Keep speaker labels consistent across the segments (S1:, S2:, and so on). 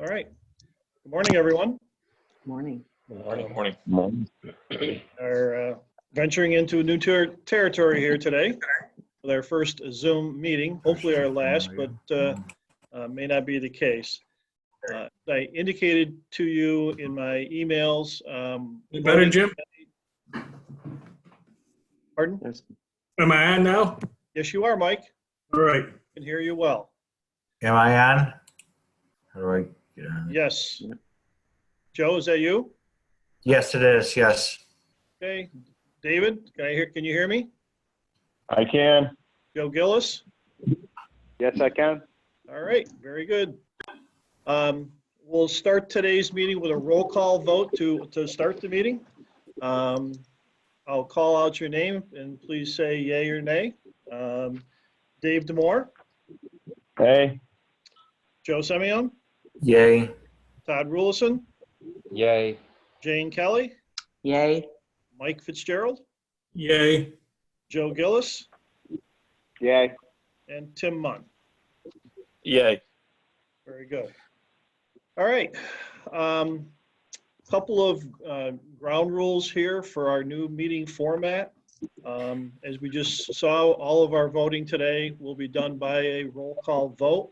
S1: All right. Good morning, everyone.
S2: Morning.
S3: Morning.
S1: Are venturing into a new territory here today with our first Zoom meeting, hopefully our last, but may not be the case. I indicated to you in my emails.
S4: You better, Jim?
S1: Pardon?
S4: Am I on now?
S1: Yes, you are, Mike.
S4: All right.
S1: I can hear you well.
S3: Am I on? How do I get on?
S1: Yes. Joe, is that you?
S3: Yes, it is. Yes.
S1: Okay. David, can you hear me?
S5: I can.
S1: Joe Gillis?
S5: Yes, I can.
S1: All right, very good. We'll start today's meeting with a roll call vote to start the meeting. I'll call out your name and please say yay or nay. Dave Demore,
S5: Hey.
S1: Joe Semyon,
S3: Yay.
S1: Todd Rulison,
S6: Yay.
S1: Jane Kelly,
S2: Yay.
S1: Mike Fitzgerald,
S4: Yay.
S1: Joe Gillis,
S5: Yay.
S1: and Tim Munn.
S6: Yay.
S1: Very good. All right. Couple of ground rules here for our new meeting format. As we just saw, all of our voting today will be done by a roll call vote.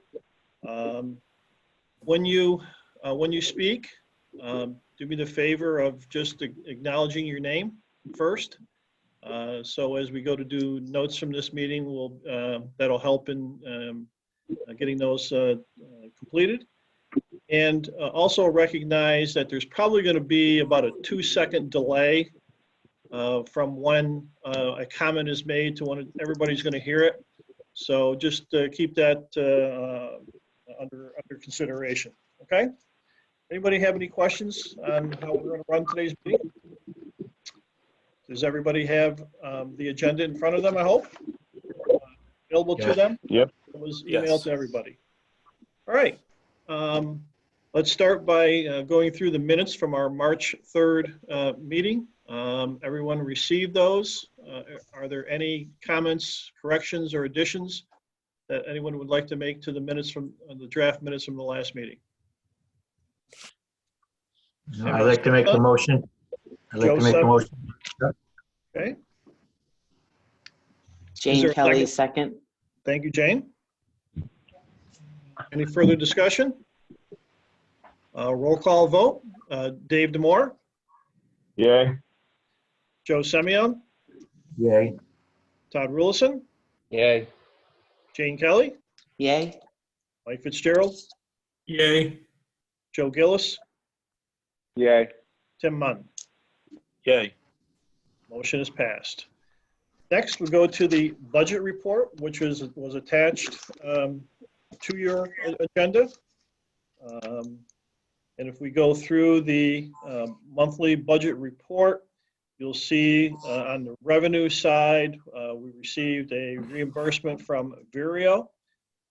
S1: When you speak, do me the favor of just acknowledging your name first. So as we go to do notes from this meeting, that'll help in getting those completed. And also recognize that there's probably going to be about a 2-second delay from when a comment is made to when everybody's going to hear it. So just keep that under consideration. Okay. Anybody have any questions on how we're going to run today's meeting? Does everybody have the agenda in front of them, I hope? Available to them?
S5: Yep.
S1: It was emailed
S6: Yes.
S1: to everybody. All right. Let's start by going through the minutes from our March 3rd meeting. Everyone received those. Are there any comments, corrections, or additions that anyone would like to make to the minutes from the draft minutes from the last meeting?
S3: I'd like to make the motion. I'd like to make the motion.
S1: Okay.
S2: Jane
S1: there a
S2: Kelly, second.
S1: Thank you, Jane. Any further discussion? Roll call vote. Dave Demore,
S5: Yay.
S1: Joe Semyon,
S3: Yay.
S1: Todd Rulison,
S6: Yay.
S1: Jane Kelly,
S2: Yay.
S1: Mike Fitzgerald,
S4: Yay.
S1: Joe Gillis,
S5: Yay.
S1: Tim Munn.
S6: Yay.
S1: Motion is passed. Next, we go to the budget report, which was attached to your agenda. And if we go through the monthly budget report, you'll see on the revenue side, we received a reimbursement from Vireo.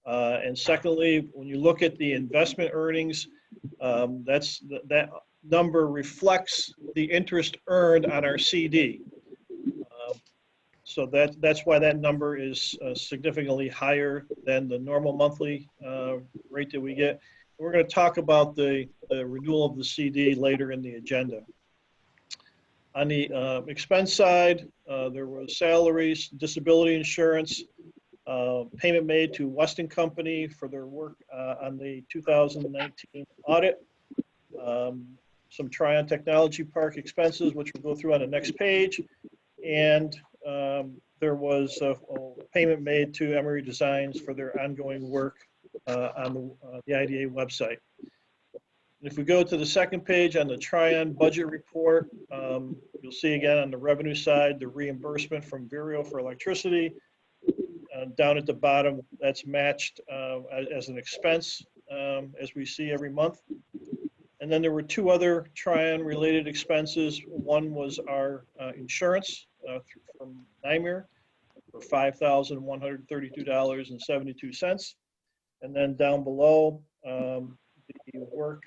S1: And secondly, when you look at the investment earnings, that number reflects the interest earned on our CD. So that's why that number is significantly higher than the normal monthly rate that we get. We're going to talk about the renewal of the CD later in the agenda. On the expense side, there was salaries, disability insurance, payment made to Weston Company for their work on the 2019 audit, some Tryon Technology Park expenses, which we'll go through on the next page, and there was a payment made to Emery Designs for their ongoing work on the IDA website. If we go to the second page on the Tryon budget report, you'll see again on the revenue side, the reimbursement from Vireo for electricity. Down at the bottom, that's matched as an expense, as we see every month. And then there were two other Tryon related expenses. One was our insurance from NYMER for $5,132.72. And then down below, the work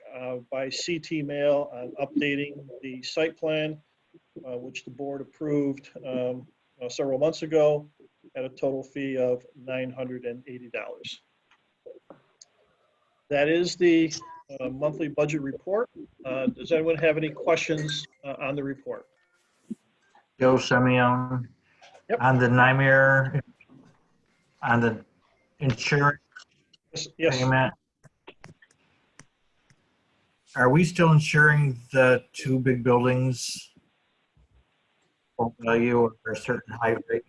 S1: by CT Mail on updating the site plan, which the board approved several months ago at a total fee of $980. That is the monthly budget report. Does anyone have any questions on the report?
S3: Joe Semyon.
S1: Yep.
S3: On the NYMER, on the insurance
S1: Yes,
S3: payment, are we still insuring the two big buildings? Full value or a certain height rate?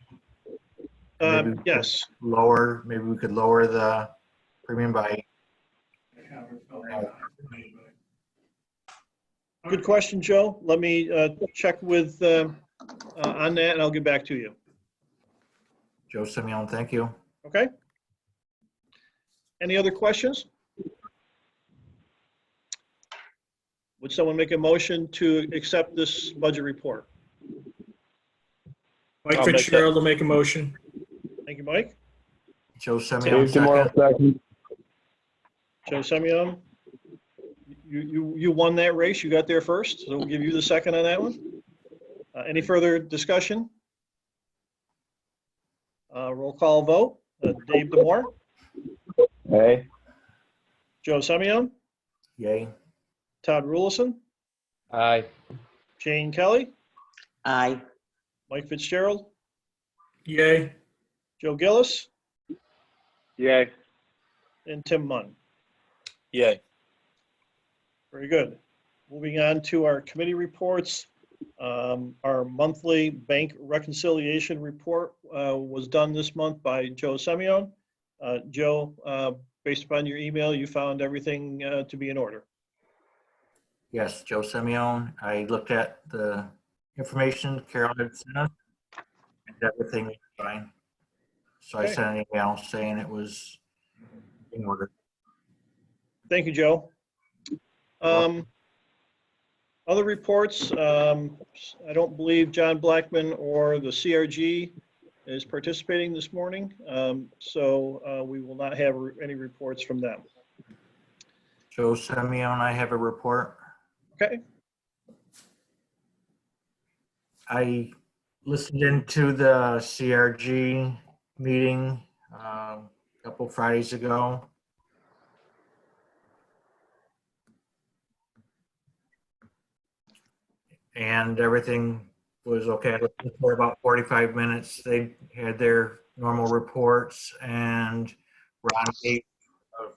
S3: Maybe we could
S1: yes.
S3: maybe we could lower the premium by.
S1: Good question, Joe. Let me check with on that, and I'll get back to you.
S3: Joe Semyon, thank you.
S1: Okay? Any other questions? Would someone make a motion to accept this budget report?
S4: Mike
S6: I'll make that.
S4: Fitzgerald will make a motion.
S1: Thank you, Mike.
S3: Joe Semyon,
S5: Dave Demore,
S3: second.
S5: second.
S1: Joe Semyon, you won that race. You got there first, so we'll give you the second on that one. Any further discussion? Roll call vote. Dave Demore,
S5: Aye.
S1: Joe Semyon,
S3: Yay.
S1: Todd Rulison,
S6: Aye.
S1: Jane Kelly,
S2: Aye.
S1: Mike Fitzgerald,
S4: Yay.
S1: Joe Gillis,
S5: Yay.
S1: and Tim Munn.
S6: Yay.
S1: Very good. Moving on to our committee reports. Our monthly bank reconciliation report was done this month by Joe Semyon. Joe, based upon your email, you found everything to be in order.
S3: Yes, Joe Semyon. I looked at the information Carol had sent us, and everything was fine. So I
S1: Okay.
S3: sent an email saying it was in order.
S1: Thank you, Joe. Other reports, I don't believe John Blackman or the CRG is participating this morning, so we will not have any reports from them.
S3: Joe Semyon, I have a report.
S1: Okay,
S3: I listened into the CRG meeting a couple Fridays ago. And everything was okay. I listened for about 45 minutes. They had their normal reports, and Ron gave a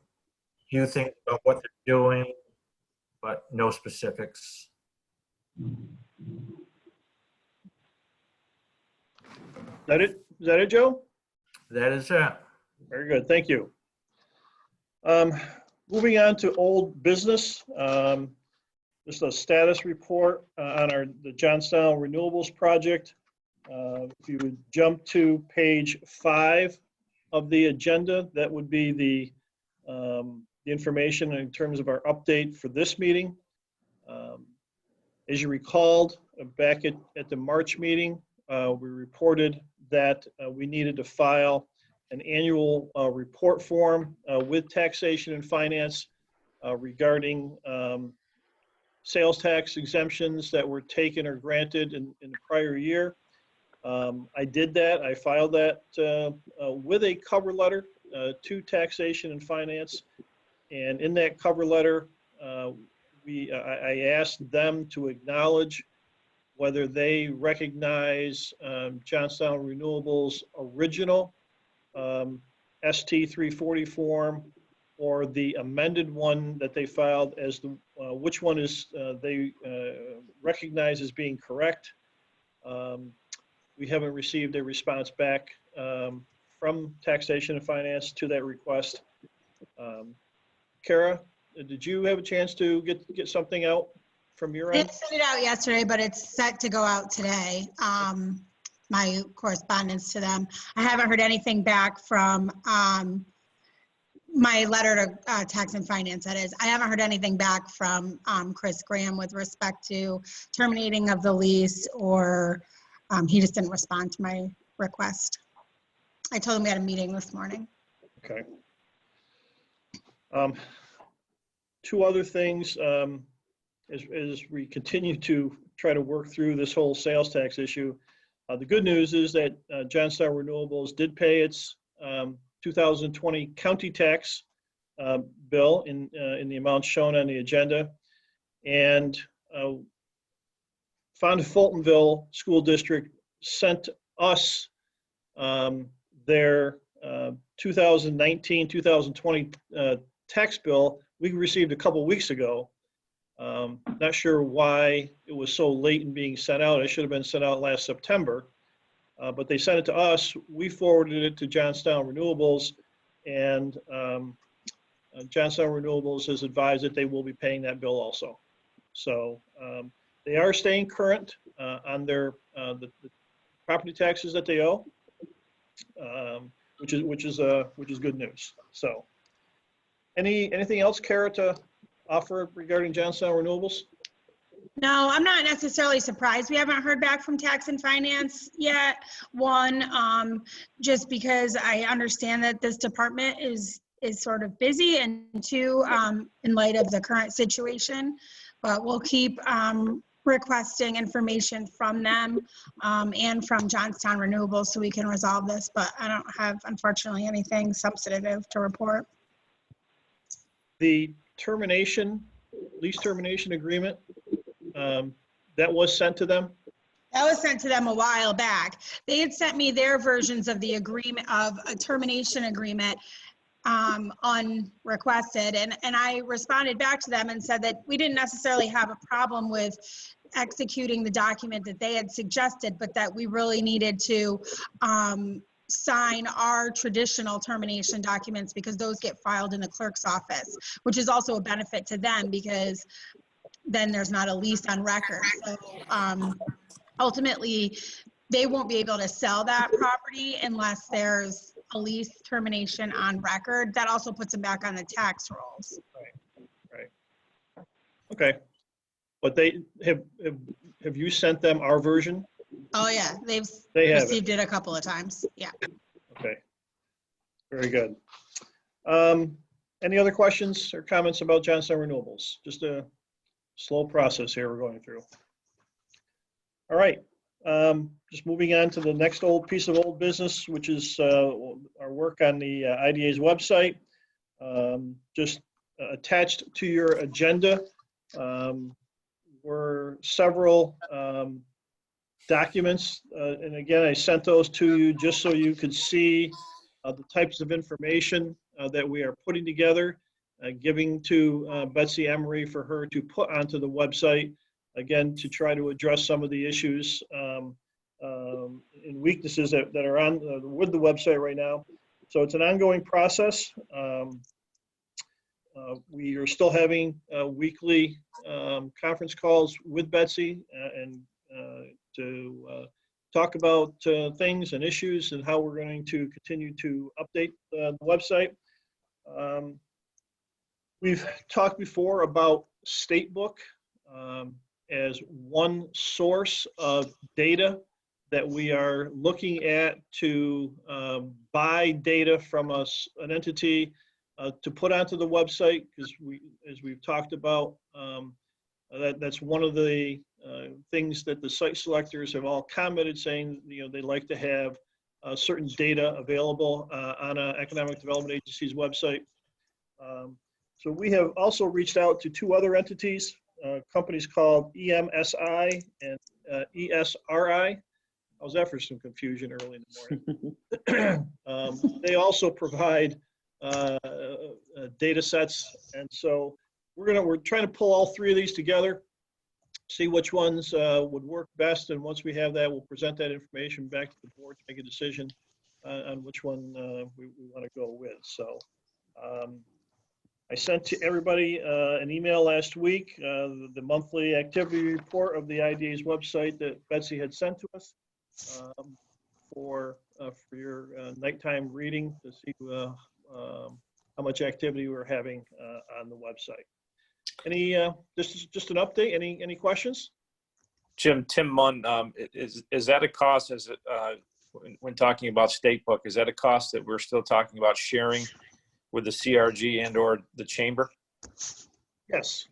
S3: few things about what they're doing, but no specifics.
S1: is that it, Joe?
S3: That is it.
S1: Very good, thank you. Moving on to old business, just a status report on the Johnstown Renewables Project. If you would jump to page 5 of the agenda, that would be the information in terms of our update for this meeting. As you recalled, back at the March meeting, we reported that we needed to file an annual report form with Taxation and Finance regarding sales tax exemptions that were taken or granted in the prior year. I did that. I filed that with a cover letter to Taxation and Finance. And in that cover letter, I asked them to acknowledge whether they recognize Johnstown Renewables' original ST 340 form or the amended one that they filed as the which one is they recognize as being correct. We haven't received a response back from Taxation and Finance to that request. Kara, did you have a chance to get something out from your
S7: I
S1: end?
S7: didn't send it out yesterday, but it's set to go out today. My correspondence to them. I haven't heard anything back from my letter to Tax and Finance, that is. I haven't heard anything back from Chris Graham with respect to terminating of the lease, or he just didn't respond to my request. I told him we had a meeting this morning.
S1: Okay. Two other things, as we continue to try to work through this whole sales tax issue. The good news is that Johnstown Renewables did pay its 2020 county tax bill in the amount shown on the agenda. And Found Fultonville School District sent us their 2019-2020 tax bill we received a couple weeks ago. Not sure why it was so late in being sent out. It should have been sent out last September, but they sent it to us. We forwarded it to Johnstown Renewables, and Johnstown Renewables has advised that they will be paying that bill also. So they are staying current on their the property taxes that they owe, which is good news. So, anything else, Kara, to offer regarding Johnstown Renewables?
S7: No, I'm not necessarily surprised we haven't heard back from Tax and Finance yet. One, just because I understand that this department is sort of busy, and two, in light of the current situation. But we'll keep requesting information from them and from Johnstown Renewables so we can resolve this. But I don't have, unfortunately, anything substantive to report.
S1: The lease termination agreement, that was sent to them?
S7: That was sent to them a while back. They had sent me their versions of the agreement, of a termination agreement, unrequested. And I responded back to them and said that we didn't necessarily have a problem with executing the document that they had suggested, but that we really needed to sign our traditional termination documents because those get filed in the clerk's office, which is also a benefit to them because then there's not a lease on record. So ultimately, they won't be able to sell that property unless there's a lease termination on record. That also puts them back on the tax rolls.
S1: Right. Okay. But they have you sent them our version?
S7: Oh yeah, they've received it a couple of times. Yeah.
S1: Okay. Very good. Any other questions or comments about Johnstown Renewables? Just a slow process here we're going through. All right. Just moving on to the next piece of old business, which is our work on the IDA's website. Just attached to your agenda were several documents. And again, I sent those to you just so you could see the types of information that we are putting together, giving to Betsy Emery for her to put onto the website, again, to try to address some of the issues and weaknesses that are on with the website right now. So it's an ongoing process. We are still having weekly conference calls with Betsy and to talk about things and issues and how we're going to continue to update the website. We've talked before about Statebook as one source of data that we are looking at to buy data from an entity to put onto the website, because as we've talked about, that's one of the things that the site selectors have all commented, saying they like to have certain data available on an economic development agency's website. So we have also reached out to two other entities, companies called EMSI and ESRI. How's that for some confusion early in the morning? They also provide data sets, and so we're trying to pull all three of these together, see which ones would work best, and once we have that, we'll present that information back to the board to make a decision on which one we want to go with. So I sent to everybody an email last week, the monthly activity report of the IDA's website that Betsy had sent to us for your nighttime reading to see how much activity we're having on the website. Just an update? Any questions?
S6: Tim Munn, is that a cost? When talking about Statebook, is that a cost that we're still talking about sharing with the CRG and/or the chamber?
S1: Yes,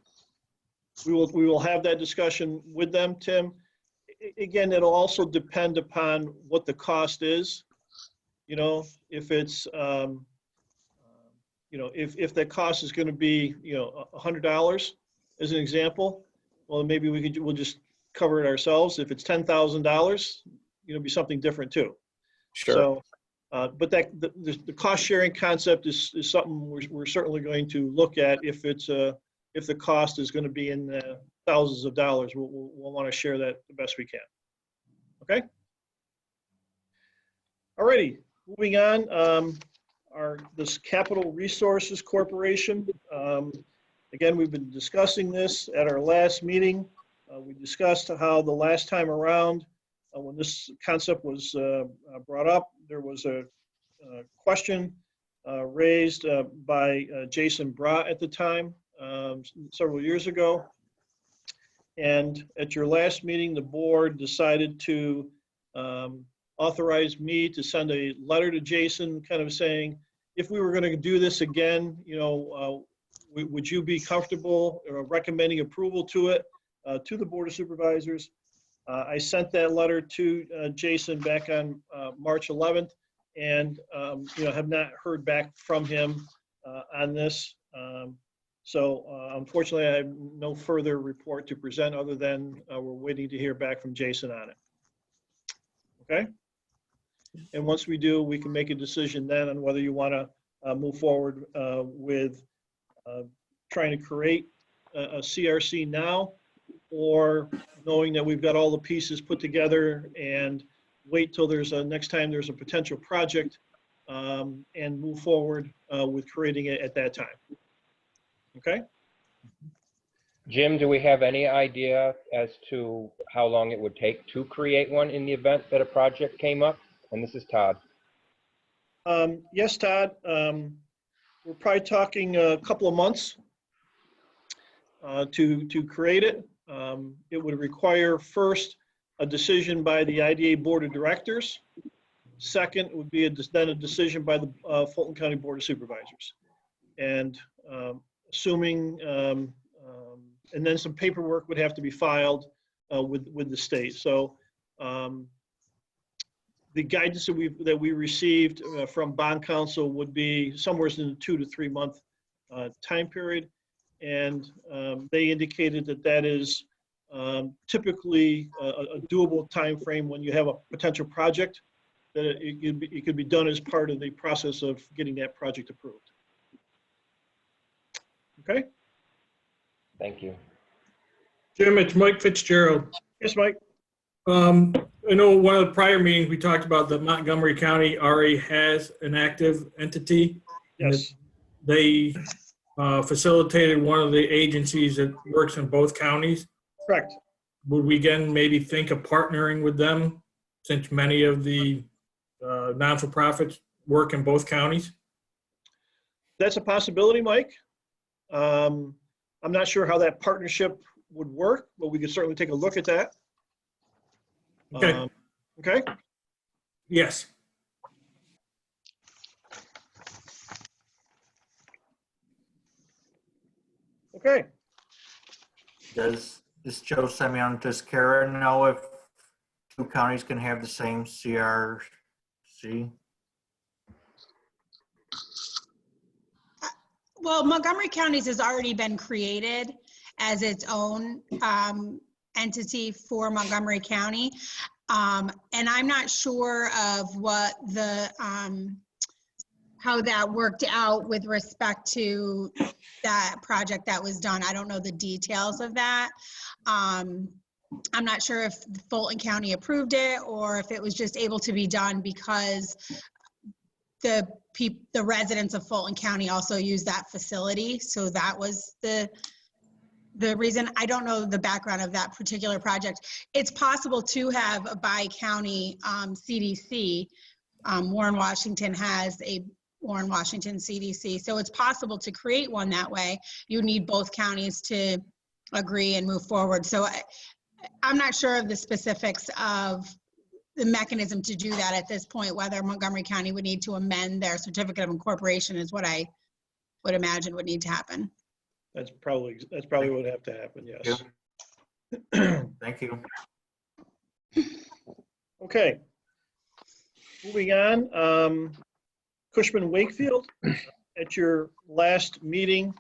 S1: we will have that discussion with them, Tim. Again, it'll also depend upon what the cost is. If it's if that cost is going to be, $100 as an example, well, maybe we'll just cover it ourselves. If it's $10,000, be something different too.
S6: Sure.
S1: So, but the cost sharing concept is something we're certainly going to look at if the cost is going to be in thousands of dollars. We'll want to share that the best we can. Okay. Alrighty, moving on. This Capital Resources Corporation. Again, we've been discussing this at our last meeting. We discussed how the last time around, when this concept was brought up, there was a question raised by Jason Bra at the time, several years ago. And at your last meeting, the board decided to authorize me to send a letter to Jason kind of saying, if we were going to do this again, would you be comfortable recommending approval to it, to the Board of Supervisors? I sent that letter to Jason back on March 11th and, have not heard back from him on this. So unfortunately, I have no further report to present other than we're waiting to hear back from Jason on it. Okay? And once we do, we can make a decision then on whether you want to move forward with trying to create a CRC now, or knowing that we've got all the pieces put together and wait till next time there's a potential project and move forward with creating it at that time. Okay?
S5: Jim, do we have any idea as to how long it would take to create one in the event that a project came up? And this is Todd.
S1: Yes, Todd. We're probably talking a couple of months to create it. It would require first a decision by the IDA Board of Directors. Second would be then a decision by the Fulton County Board of Supervisors. And assuming, and then some paperwork would have to be filed with the state. So the guidance that we received from bond counsel would be somewhere in the 2 to 3 month time period. And they indicated that is typically a doable time frame when you have a potential project, that it could be done as part of the process of getting that project approved. Okay?
S5: Thank you.
S4: Jim, it's Mike Fitzgerald.
S1: Yes, Mike.
S4: I know one of the prior meetings we talked about that Montgomery County already has an active entity.
S1: Yes.
S4: They facilitated one of the agencies that works in both counties.
S1: Correct.
S4: Would we again maybe think of partnering with them, since many of the non-for-profits work in both counties?
S1: That's a possibility, Mike. I'm not sure how that partnership would work, but we could certainly take a look at that.
S4: Okay.
S1: Okay.
S4: Yes.
S1: Okay.
S3: Does Joe Semyon, does Kara know if two counties can have the same CRC?
S7: Well, Montgomery County's has already been created as its own entity for Montgomery County. And I'm not sure of what the, how that worked out with respect to that project that was done. I don't know the details of that. I'm not sure if Fulton County approved it or if it was just able to be done because the residents of Fulton County also use that facility. So that was the reason. I don't know the background of that particular project. It's possible to have a bi-county CDC. Warren, Washington has a Warren, Washington CDC. So it's possible to create one that way. You need both counties to agree and move forward. So I'm not sure of the specifics of the mechanism to do that at this point, whether Montgomery County would need to amend their certificate of incorporation is what I would imagine would need to happen.
S1: That's probably what would have to happen, yes.
S3: Thank you.
S1: Okay. Moving on, Cushman Wakefield. At your last meeting,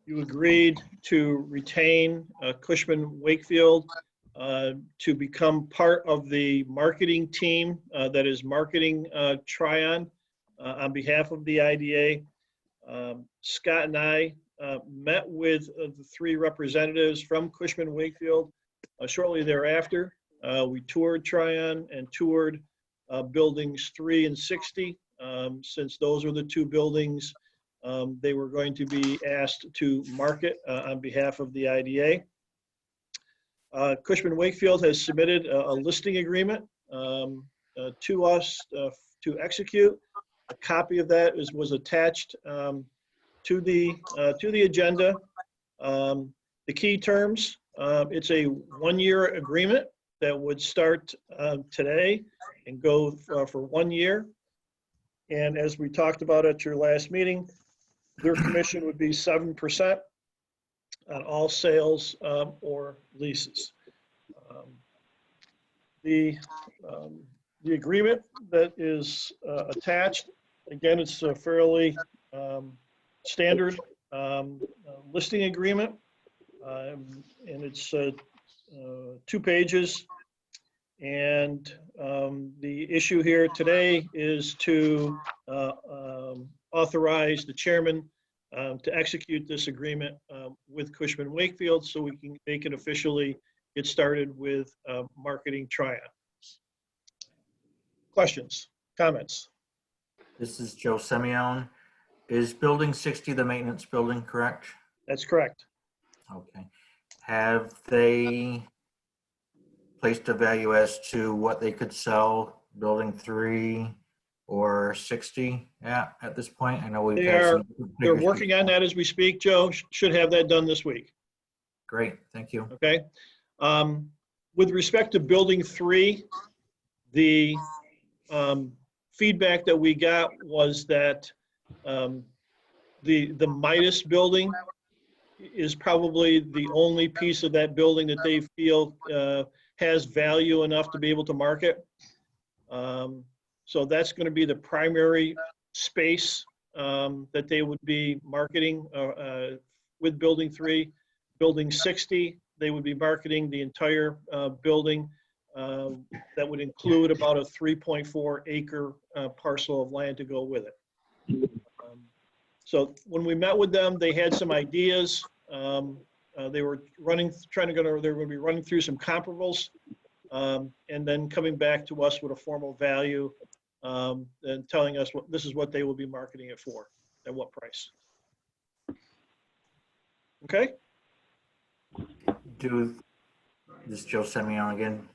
S1: you agreed to retain Cushman Wakefield to become part of the marketing team that is marketing Tryon on behalf of the IDA. Scott and I met with the 3 representatives from Cushman Wakefield shortly thereafter. We toured Tryon and toured buildings 3 and 60, since those are the 2 buildings they were going to be asked to market on behalf of the IDA. Cushman Wakefield has submitted a listing agreement to us to execute. A copy of that was attached to the agenda. The key terms, it's a 1-year agreement that would start today and go for 1 year. And as we talked about at your last meeting, their commission would be 7% on all sales or leases. The agreement that is attached, again, it's a fairly standard listing agreement, and it's 2 pages. And the issue here today is to authorize the chairman to execute this agreement with Cushman Wakefield so they can officially get started with marketing Tryon. Questions, comments?
S3: This is Joe Simeon. Is building 60 the maintenance building, correct?
S1: That's correct.
S3: Okay. Have they placed a value as to what they could sell building 3 or 60 at this point? I know we've had some
S1: They're
S3: figures
S1: working on
S3: before.
S1: that as we speak, Joe. Should have that done this week.
S3: Great, thank you.
S1: Okay. With respect to building 3, the feedback that we got was that the Midas building is probably the only piece of that building that they feel has value enough to be able to market. So that's going to be the primary space that they would be marketing with building 3. Building 60, they would be marketing the entire building. That would include about a 3.4 acre parcel of land to go with it. So when we met with them, they had some ideas. They were they were going to be running through some comparables, and then coming back to us with a formal value and telling us this is what they will be marketing it for, at what price. Okay?
S3: This is Joe Simeon again.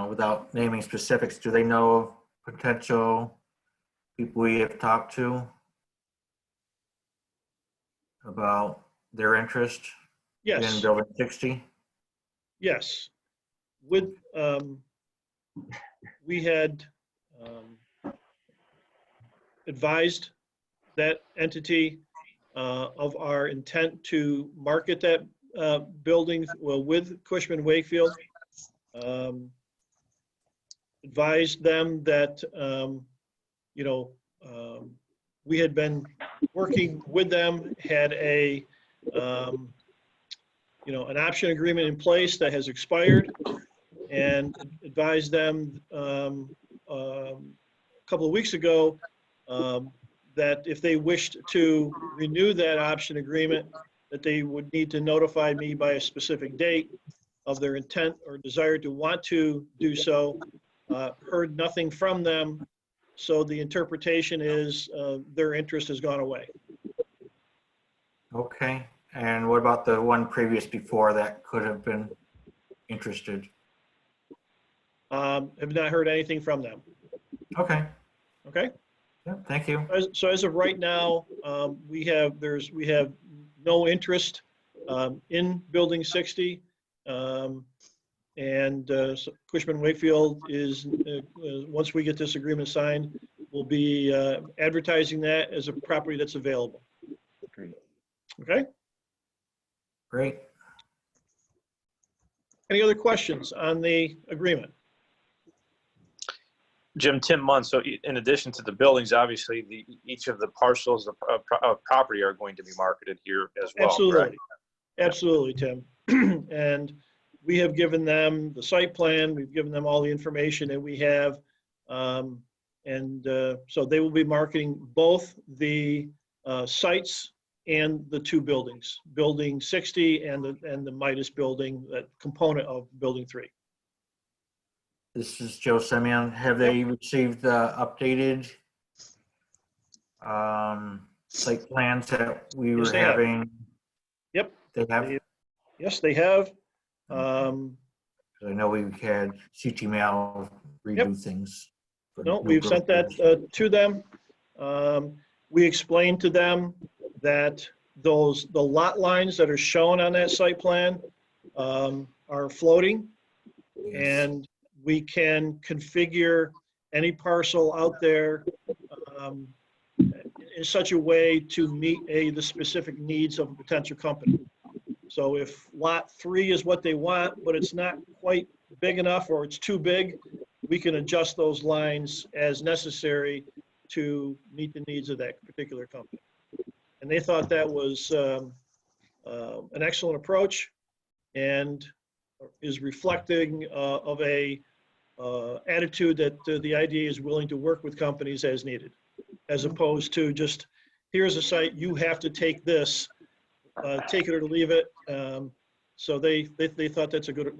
S3: Without naming specifics, do they know of potential people we have talked to about their interest in
S1: Yes.
S3: building 60?
S1: Yes. With, we had advised that entity of our intent to market that building with Cushman Wakefield. Advised them that, we had been working with them, had an option agreement in place that has expired, and advised them a couple of weeks ago that if they wished to renew that option agreement, that they would need to notify me by a specific date of their intent or desire to want to do so. Heard nothing from them, so the interpretation is their interest has gone away.
S3: Okay, and what about the one previous before that could have been interested?
S1: Have not heard anything from them.
S3: Okay,
S1: Okay.
S3: yeah, thank you.
S1: So as of right now, we have no interest in building 60. So Cushman Wakefield is, once we get this agreement signed, we'll be advertising that as a property that's available. Okay.
S3: Great.
S1: Any other questions on the agreement?
S6: Jim, Tim Munn, so in addition to the buildings, obviously, each of the parcels of property are going to be marketed here as well, correct?
S1: Absolutely, Tim. And we have given them the site plan, we've given them all the information that we have. So they will be marketing both the sites and the two buildings, Building 60 and the Midas building, that component of Building 3.
S3: This is Joe Semyon. Have they received the updated site plans that we were
S1: Yes, they have.
S3: having?
S1: Yep.
S3: They have?
S1: Yes, they have.
S3: I know we had CT Mail redo things. for
S1: No,
S3: new
S1: we've sent that
S3: growth.
S1: to them. We explained to them that the lot lines that are shown on that site plan are floating,
S3: Yes.
S1: and we can configure any parcel out there in such a way to meet the specific needs of a potential company. So if lot 3 is what they want, but it's not quite big enough or it's too big, we can adjust those lines as necessary to meet the needs of that particular company. And they thought that was an excellent approach and is reflecting of a attitude that the IDA is willing to work with companies as needed, as opposed to just, here's a site, you have to take this, take it or leave it. So they thought that was a good.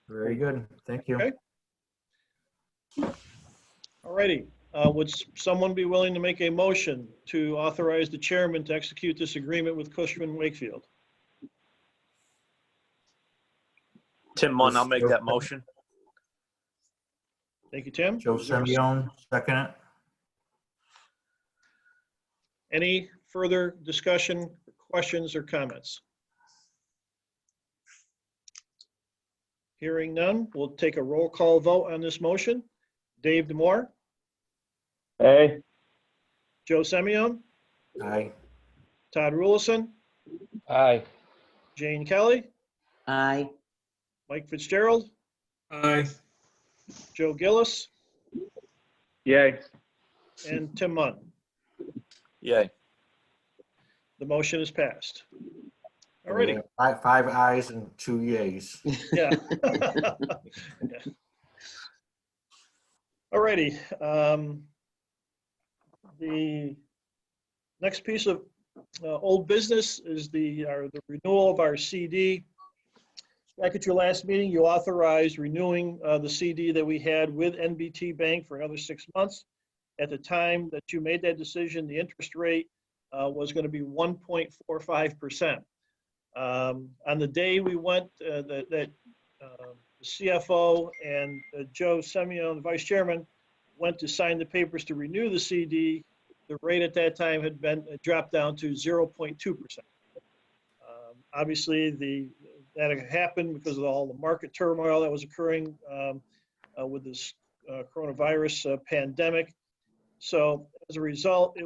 S3: Very good. Thank you.
S1: Okay. All righty. Would someone be willing to make a motion to authorize the chairman to execute this agreement with Cushman Wakefield?
S6: Tim Munn, I'll make that motion.
S1: Thank you, Tim.
S3: Joe
S1: Is there a
S3: Semyon, second it.
S1: Any further discussion, questions, or comments? Hearing none, we'll take a roll call vote on this motion. Dave Demore,
S5: Aye.
S1: Joe Semyon,
S3: Aye.
S1: Todd Rulison,
S5: Aye.
S1: Jane Kelly,
S2: Aye.
S1: Mike Fitzgerald,
S4: Aye.
S1: Joe Gillis,
S5: Yay.
S1: and Tim Munn.
S6: Yay.
S1: The motion is passed. All righty.
S3: Five ayes and 2 yays.
S1: Yeah. Yeah. All righty. The next piece of old business is the renewal of our CD. Back at your last meeting, you authorized renewing the CD that we had with NBT Bank for another 6 months. At the time that you made that decision, the interest rate was going to be 1.45%. On the day we went, the CFO and Joe Semyon, the vice chairman, went to sign the papers to renew the CD, the rate at that time had been dropped down to 0.2%. Obviously, that had happened because of all the market turmoil that was occurring with this coronavirus pandemic. So as a result,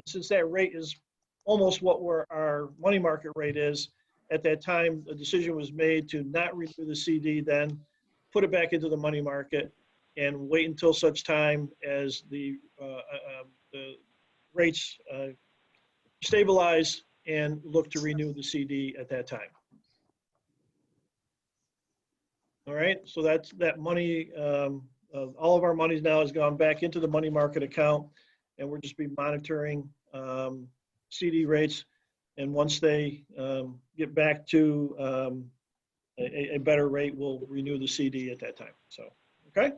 S1: since that rate is almost what our money market rate is, at that time, the decision was made to not renew the CD, then put it back into the money market and wait until such time as the rates stabilize and look to renew the CD at that time. All right, so that's that money. All of our money now has gone back into the money market account, and we'll just be monitoring CD rates. And once they get back to a better rate, we'll renew the CD at that time. So, okay.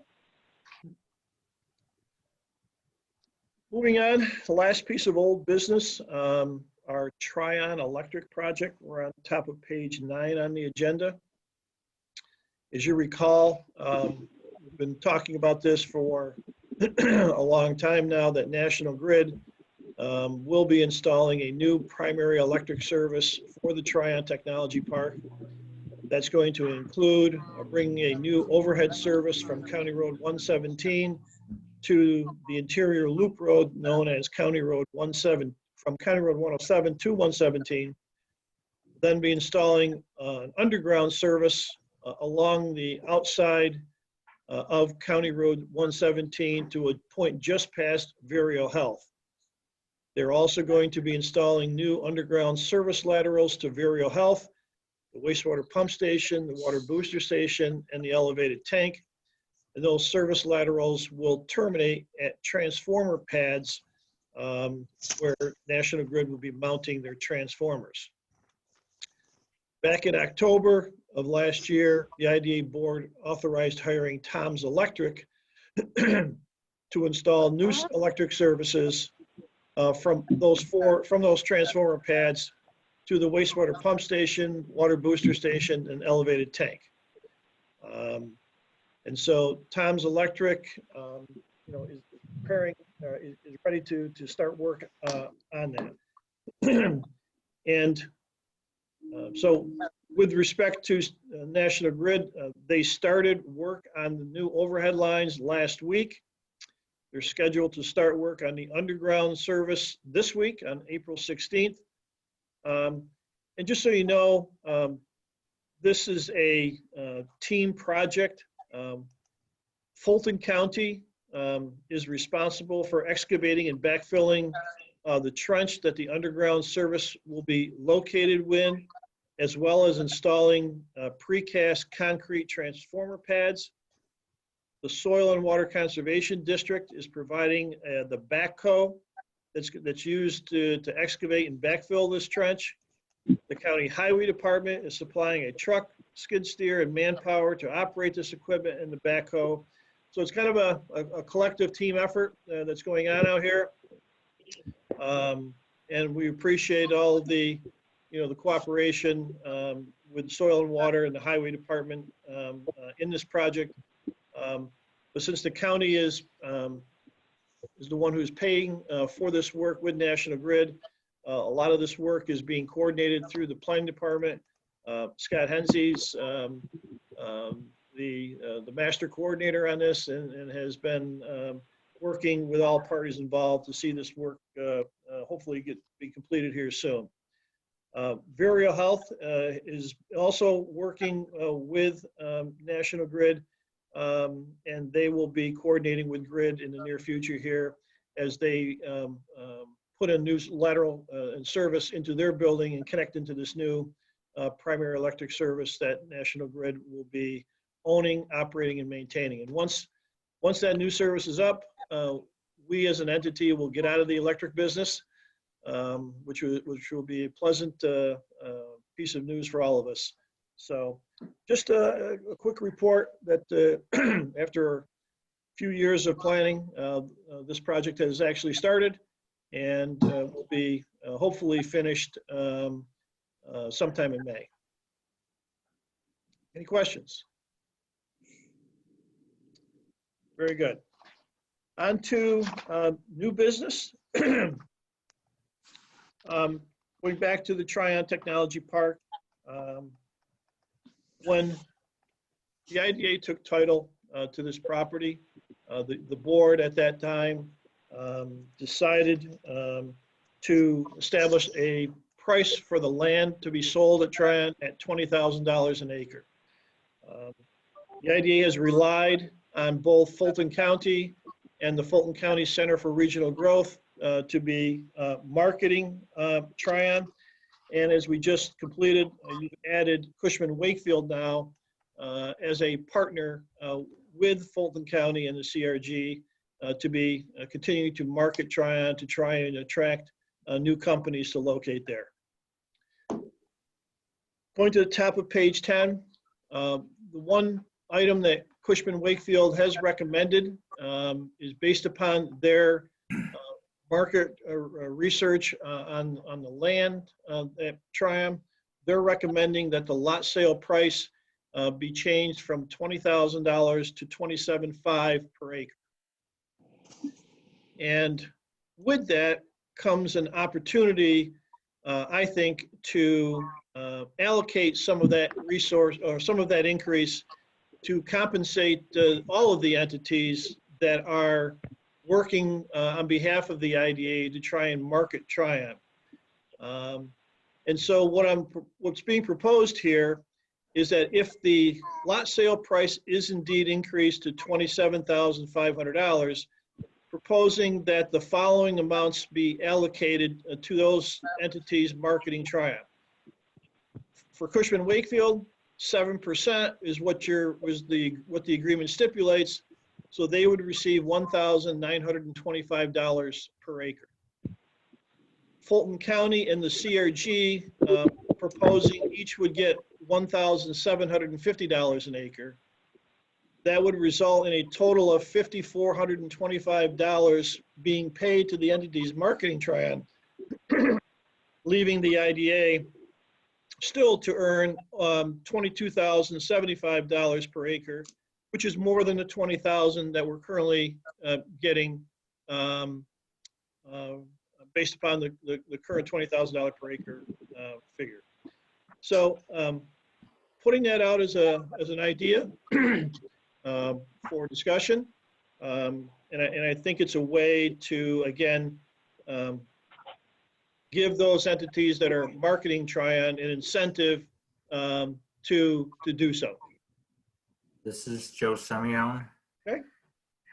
S1: Moving on, the last piece of old business, our Tryon Electric project. We're on top of page 9 on the agenda. As you recall, we've been talking about this for a long time now, that National Grid will be installing a new primary electric service for the Tryon Technology Park. That's going to include bringing a new overhead service from County Road 117 to the interior loop road known as County Road 17, from County Road 107 to 117. Then be installing an underground service along the outside of County Road 117 to a point just past Vireo Health. They're also going to be installing new underground service laterals to Vireo Health, the wastewater pump station, the water booster station, and the elevated tank. And those service laterals will terminate at transformer pads where National Grid will be mounting their transformers. Back in October of last year, the IDA board authorized hiring Tom's Electric to install new electric services from those transformer pads to the wastewater pump station, water booster station, and elevated tank. And so Tom's Electric, is preparing, is ready to start work on that. And so with respect to National Grid, they started work on the new overhead lines last week. They're scheduled to start work on the underground service this week on April 16th. And just so you know, this is a team project. Fulton County is responsible for excavating and backfilling the trench that the underground service will be located within, as well as installing precast concrete transformer pads. The Soil and Water Conservation District is providing the backhoe that's used to excavate and backfill this trench. The County Highway Department is supplying a truck, skid steer, and manpower to operate this equipment and the backhoe. So it's kind of a collective team effort that's going on out here. And we appreciate all of the, the cooperation with Soil and Water and the Highway Department in this project. But since the county is the one who's paying for this work with National Grid, a lot of this work is being coordinated through the planning department. Scott Henze's the master coordinator on this and has been working with all parties involved to see this work hopefully be completed here soon. Vireo Health is also working with National Grid, and they will be coordinating with Grid in the near future here as they put a new lateral and service into their building and connect into this new primary electric service that National Grid will be owning, operating, and maintaining. And once that new service is up, we as an entity will get out of the electric business, which will be a pleasant piece of news for all of us. So just a quick report that after a few years of planning, this project has actually started and will be hopefully finished sometime in May. Any questions? Very good. On to new business. Going back to the Tryon Technology Park, when the IDA took title to this property, the board at that time decided to establish a price for the land to be sold at Tryon at $20,000 an acre. The IDA has relied on both Fulton County and the Fulton County Center for Regional Growth to be marketing Tryon. And as we just completed, you've added Cushman Wakefield now as a partner with Fulton County and the CRG to be continuing to market Tryon to try and attract new companies to locate there. Going to the top of page 10, the one item that Cushman Wakefield has recommended is based upon their market research on the land at Tryon. They're recommending that the lot sale price be changed from $20,000 to $27,500 per acre. And with that comes an opportunity, I think, to allocate some of that resource or some of that increase to compensate all of the entities that are working on behalf of the IDA to try and market Tryon. And so what's being proposed here is that if the lot sale price is indeed increased to $27,500, proposing that the following amounts be allocated to those entities marketing Tryon. For Cushman Wakefield, 7% is what the agreement stipulates. So they would receive $1,925 per acre. Fulton County and the CRG proposing each would get $1,750 an acre. That would result in a total of $5,425 being paid to the entities marketing Tryon, leaving the IDA still to earn $22,075 per acre, which is more than the $20,000 that we're currently getting based upon the current $20,000 per acre figure. So putting that out as an idea for discussion, and I think it's a way to, again, give those entities that are marketing Tryon an incentive to do so.
S3: This is Joe Semyon.
S1: Okay.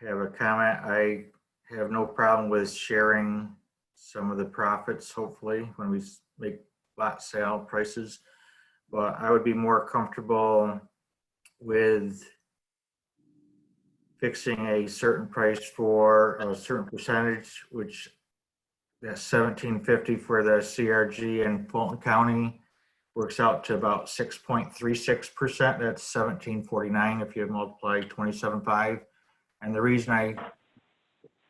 S3: Have a comment. I have no problem with sharing some of the profits, hopefully, when we make lot sale prices. But I would be more comfortable with fixing a certain price for a certain percentage, which that's $17.50 for the CRG in Fulton County works out to about 6.36%. That's $17.49 if you multiply 27.5. And the reason I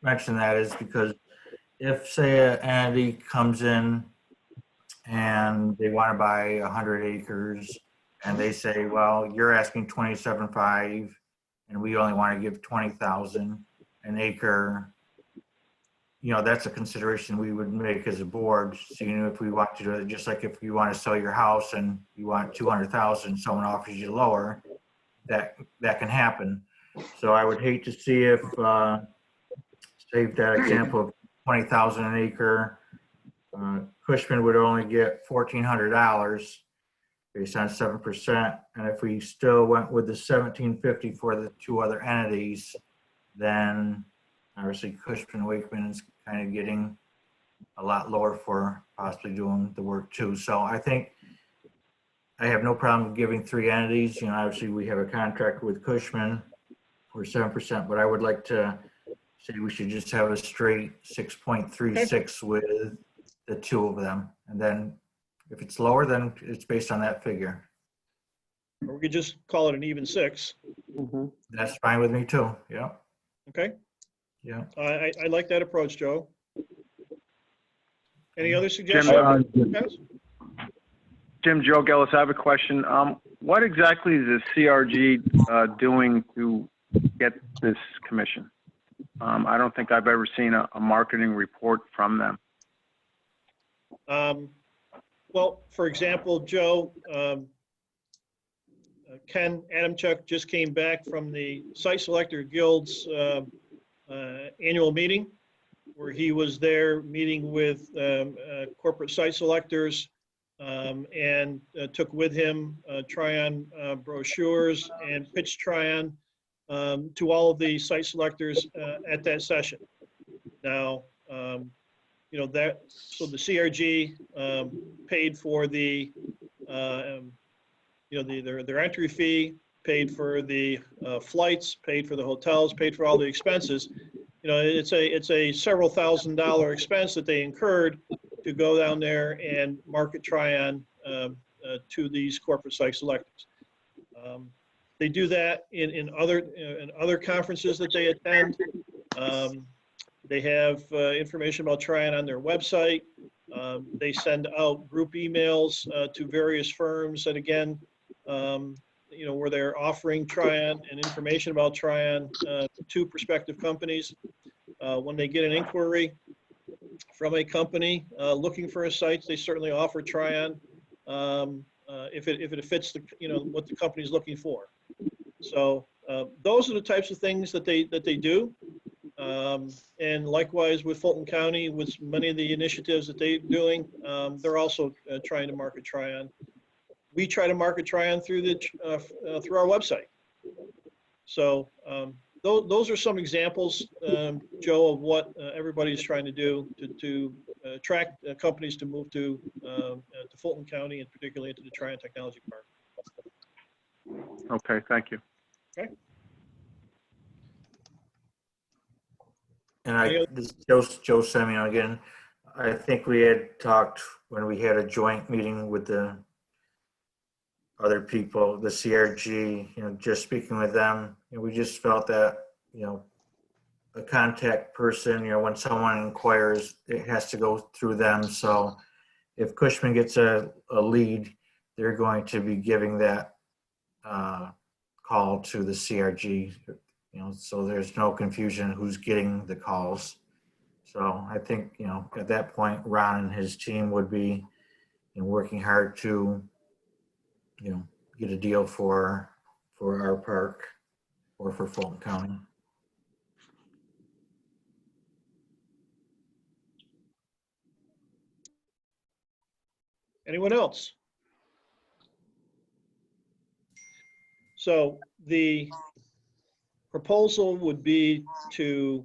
S3: mention that is because if, say, an entity comes in and they want to buy 100 acres and they say, well, you're asking 27.5 and we only want to give 20,000 an acre, you know, that's a consideration we would make as a board. So, you know, if we want to do it, just like if you want to sell your house and you want 200,000, someone offers you lower, that can happen. So I would hate to see if, save that example of 20,000 an acre, Cushman would only get $1,400 based on 7%. And if we still went with the $17.50 for the two other entities, then obviously Cushman Wakeman is kind of getting a lot lower for possibly doing the work too. So I think I have no problem giving three entities. You know, obviously we have a contract with Cushman for 7%, but I would like to say we should just have a straight 6.36 with the two of them. And then if it's lower, then it's based on that figure.
S1: Or we could just call it an even 6.
S2: Mhm.
S3: That's fine with me too. Yeah.
S1: Okay.
S3: Yeah.
S1: I like that approach, Joe. Any other
S8: Jim,
S1: suggestions? Guys?
S8: Jim, Joe Gellis, I have a question. What exactly is the CRG doing to get this commission? I don't think I've ever seen a marketing report from them.
S1: Well, for example, Joe, Ken Adamchuk just came back from the Site Selector Guild's annual meeting, where he was there meeting with corporate site selectors and took with him Tryon brochures and pitched Tryon to all of the site selectors at that session. Now, you know, so the CRG paid for the, you know, their entry fee, paid for the flights, paid for the hotels, paid for all the expenses. You know, it's a several $1,000 expense that they incurred to go down there and market Tryon to these corporate site selectors. They do that in other conferences that they attend. They have information about Tryon on their website. They send out group emails to various firms that, again, you know, where they're offering Tryon and information about Tryon to prospective companies. When they get an inquiry from a company looking for a site, they certainly offer Tryon if it fits the, you know, what the company's looking for. So those are the types of things that they do. And likewise with Fulton County, with many of the initiatives that they're doing, they're also trying to market Tryon. we try to market Tryon through through our website. So those are some examples, Joe, of what everybody's trying to do to attract companies to move to Fulton County and particularly into the Tryon Technology Park.
S8: Okay, thank you.
S3: And this is Joe Semyon again. I think we had talked when we had a joint meeting with the other people, the CRG, just speaking with them, we just felt that, a contact person, when someone inquires, it has to go through them. So if Cushman gets a lead, they're going to be giving that call to the CRG, so there's no confusion who's getting the calls. So I think, at that point, Ron and his team would be working hard to, get a deal for our park or for Fulton County.
S1: Anyone else? So the proposal would be to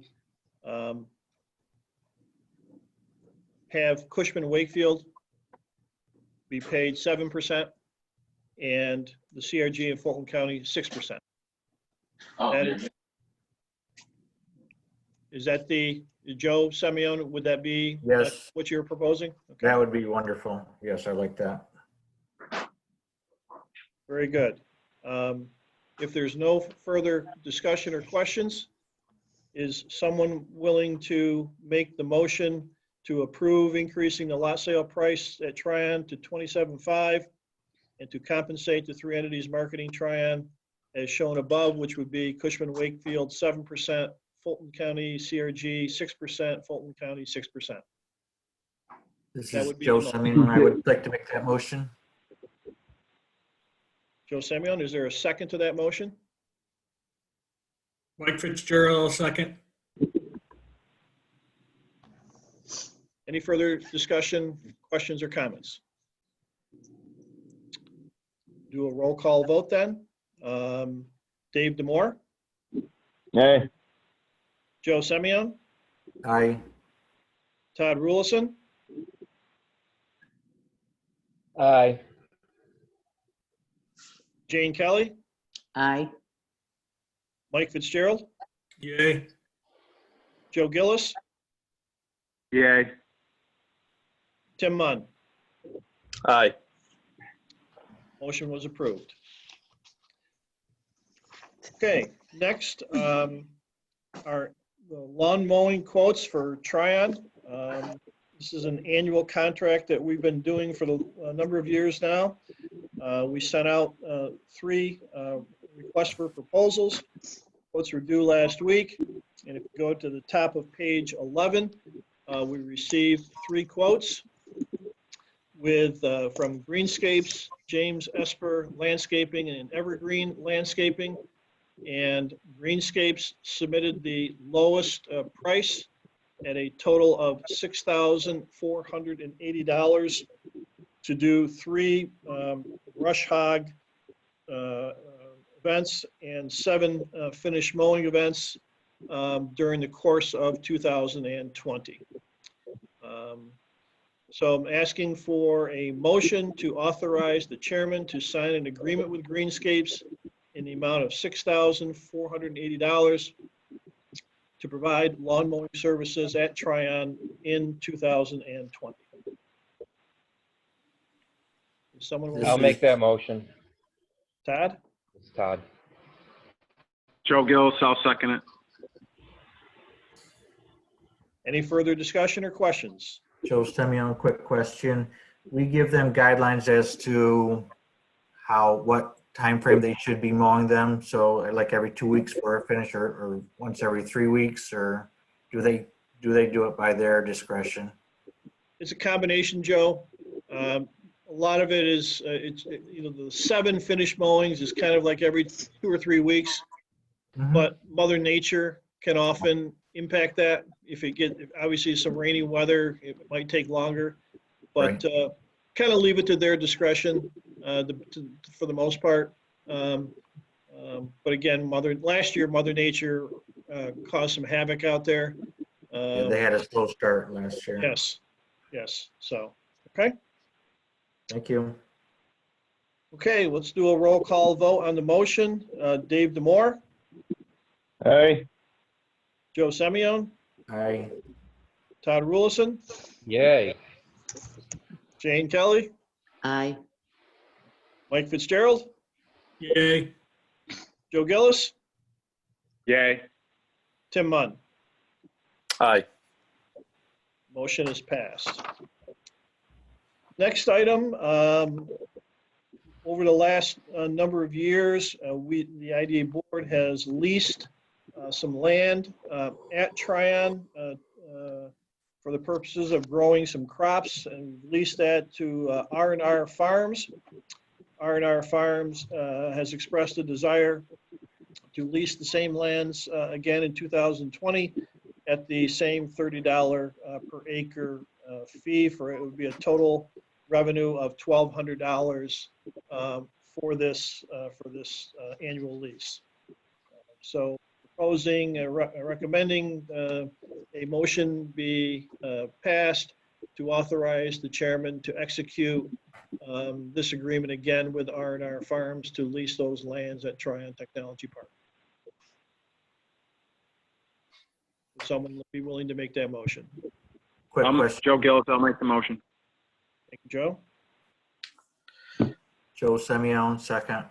S1: have Cushman Wakefield be paid 7% and the CRG in Fulton County 6%. Is that the, Joe Semyon, would that be
S3: Yes.
S1: what you're proposing? Okay.
S3: That would be wonderful. Yes, I like that.
S1: Very good. If there's no further discussion or questions, is someone willing to make the motion to approve increasing the lot sale price at Tryon to $27,500 and to compensate the three entities marketing Tryon as shown above, which would be Cushman Wakefield 7%, Fulton County CRG 6%, Fulton County 6%.
S3: This
S1: That
S3: is
S1: would be
S3: Joe
S1: the motion.
S3: Semyon. I would like to make that motion.
S1: Joe Semyon, is there a second to that motion?
S4: Mike Fitzgerald, second.
S1: Any further discussion, questions, or comments? Do a roll call vote then. Dave Demore,
S9: Nay.
S1: Joe Semyon,
S3: Aye.
S1: Todd Rulison,
S5: Aye.
S1: Jane Kelly,
S2: Aye.
S1: Mike Fitzgerald,
S4: Yay.
S1: Joe Gillis,
S8: Yay.
S1: Tim Munn.
S6: Aye.
S1: Motion was approved. Okay, next are the lawn mowing quotes for Tryon. This is an annual contract that we've been doing for a number of years now. We sent out 3 requests for proposals. Quotes were due last week. And if you go to the top of page 11, we received 3 quotes with from Greenscapes, James Esper Landscaping, and Evergreen Landscaping. And Greenscapes submitted the lowest price at a total of $6,480 to do 3 brush hog events and 7 finish mowing events during the course of 2020. So I'm asking for a motion to authorize the chairman to sign an agreement with Greenscapes in the amount of $6,480 to provide lawn mowing services at Tryon in 2020. Someone
S5: I'll make that motion.
S1: Todd?
S5: It's Todd.
S8: Joe Gillis, I'll second it.
S1: Any further discussion or questions?
S3: Joe Semyon, quick question. We give them guidelines as to what time frame they should be mowing them. So like every 2 weeks for a finish or once every 3 weeks, or do they do it by their discretion?
S1: It's a combination, Joe. A lot of it is, the 7 finish mowings is kind of like every 2 or 3 weeks, but Mother Nature can often impact that. If obviously some rainy weather, it might take longer, but kind of leave it to their discretion for the most part. But again, last year, Mother Nature caused some havoc out there.
S3: Yeah, they had a slow start last year.
S1: Yes. So, okay.
S3: Thank you.
S1: Okay, let's do a roll call vote on the motion. Dave Demore,
S9: Aye.
S1: Joe Semyon,
S3: Aye.
S1: Todd Rulison,
S5: Yay.
S1: Jane Kelly,
S2: Aye.
S1: Mike Fitzgerald,
S4: Yay.
S1: Joe Gillis,
S8: Yay.
S1: Tim Munn.
S6: Aye.
S1: Motion is passed. Next item, over the last number of years, the IDA board has leased some land at Tryon for the purposes of growing some crops, and leased that to R&R Farms. R&R Farms has expressed a desire to lease the same lands again in 2020 at the same $30 per acre fee. It would be a total revenue of $1,200 for this annual lease. So proposing, recommending a motion be passed to authorize the chairman to execute this agreement again with R&R Farms to lease those lands at Tryon Technology Park. Would someone be willing to make that motion?
S3: Quick question.
S8: Joe Gillis, I'll make the motion.
S1: Thank you, Joe.
S3: Joe Semyon, second.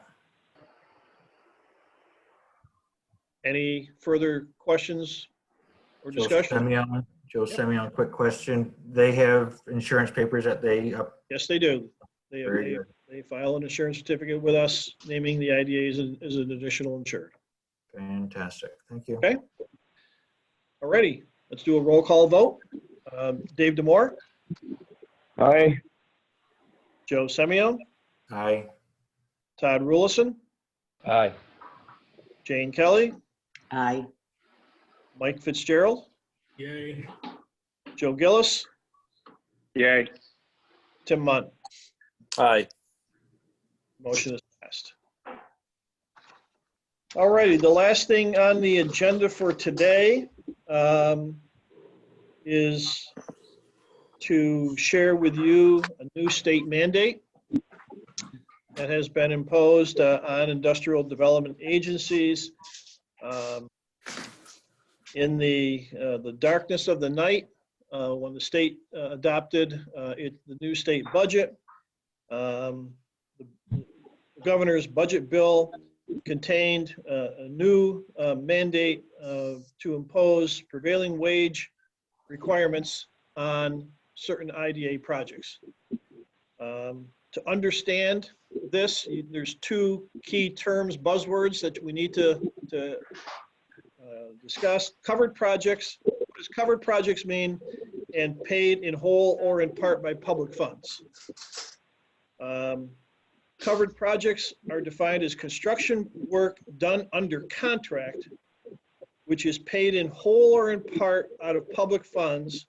S1: Any further questions or
S3: Joe
S1: discussion?
S3: Semyon, Joe
S1: Yep.
S3: Semyon, quick question. They have insurance papers that they
S1: Yes, they do.
S3: Very good.
S1: They file an insurance certificate with us, naming the IDA as an additional insured.
S3: Fantastic. Thank you.
S1: Okay. Alrighty, let's do a roll call vote. Dave Demore,
S9: Aye.
S1: Joe Semyon,
S3: Aye.
S1: Todd Rulison,
S5: Aye.
S1: Jane Kelly,
S2: Aye.
S1: Mike Fitzgerald,
S4: Yay.
S1: Joe Gillis,
S8: Yay.
S1: Tim Munn.
S6: Aye.
S1: Motion is passed. Alrighty, the last thing on the agenda for today is to share with you a new state mandate that has been imposed on industrial development agencies. In the darkness of the night, when the state adopted the new state budget, the governor's budget bill contained a new mandate to impose prevailing wage requirements on certain IDA projects. To understand this, there's two key terms, buzzwords that we need to discuss. Covered projects. What does covered projects mean? And paid in whole or in part by public funds. Covered projects are defined as construction work done under contract, which is paid in whole or in part out of public funds,